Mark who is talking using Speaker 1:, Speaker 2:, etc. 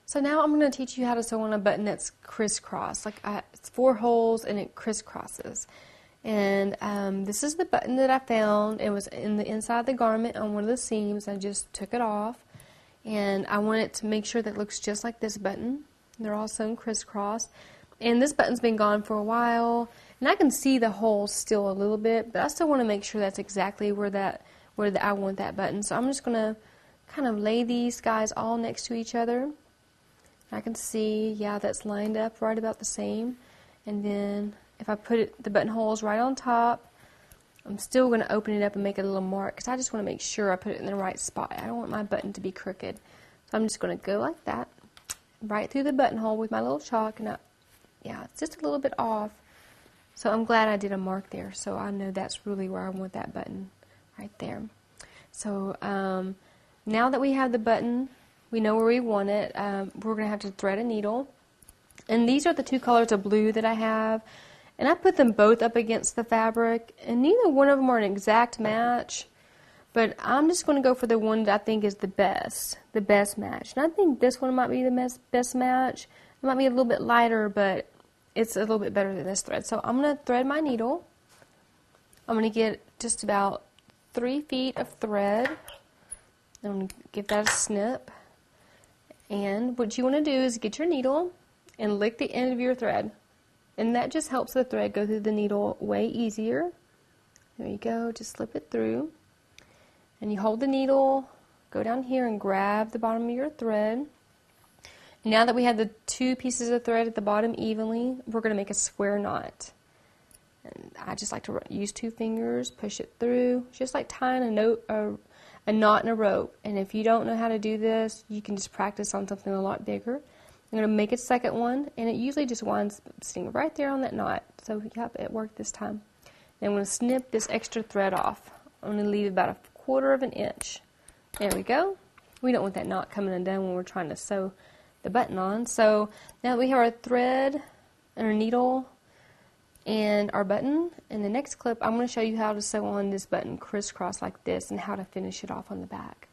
Speaker 1: So now I'm going to teach you how to sew on a button that's crisscross. It's 4 holes and it crisscrosses. And this is the button that I found. It was in the inside of the garment on one of the seams. I just took it off. And I want it to make sure that it looks just like this button. They're all sewn crisscross. And this button's been gone for a while. And I can see the holes still a little bit, but I still want to make sure that's exactly where I want that button. So I'm just going to kind of lay these guys all next to each other. I can see, yeah, that's lined up right about the same. And then if I put the buttonholes right on top, I'm still going to open it up and make a little mark because I just want to make sure I put it in the right spot. I don't want my button to be crooked. So I'm just going to go like that, right through the buttonhole with my little chalk. And yeah, it's just a little bit off. So I'm glad I did a mark there, so I know that's really where I want that button, right there. So now that we have the button, we know where we want it. We're going to have to thread a needle. And these are the 2 colors of blue that I have. And I put them both up against the fabric. And neither one of them are an exact match. But I'm just going to go for the one that I think is the best match. And I think this one might be the best match. It might be a little bit lighter, but it's a little bit better than this thread. So I'm going to thread my needle. I'm going to get just about 3 feet of thread. I'm going to give that a snip. And what you want to do is get your needle and lick the end of your thread. And that just helps the thread go through the needle way easier. There you go, just slip it through. And you hold the needle, go down here and grab the bottom of your thread. And now that we have the 2 pieces of thread at the bottom evenly, we're going to make a square knot. And I just like to use 2 fingers, push it through, just like tying a knot in a rope. And if you don't know how to do this, you can just practice on something a lot bigger. I'm going to make a second one, and it usually just winds sitting right there on that knot. So yep, it worked this time. Then I'm going to snip this extra thread off. I'm going to leave about 1/4 of an inch. There we go. We don't want that knot coming undone when we're trying to sew the button on. So now that we have our thread and our needle and our button, in the next clip I'm going to show you how to sew on this button crisscross like this and how to finish it off on the back.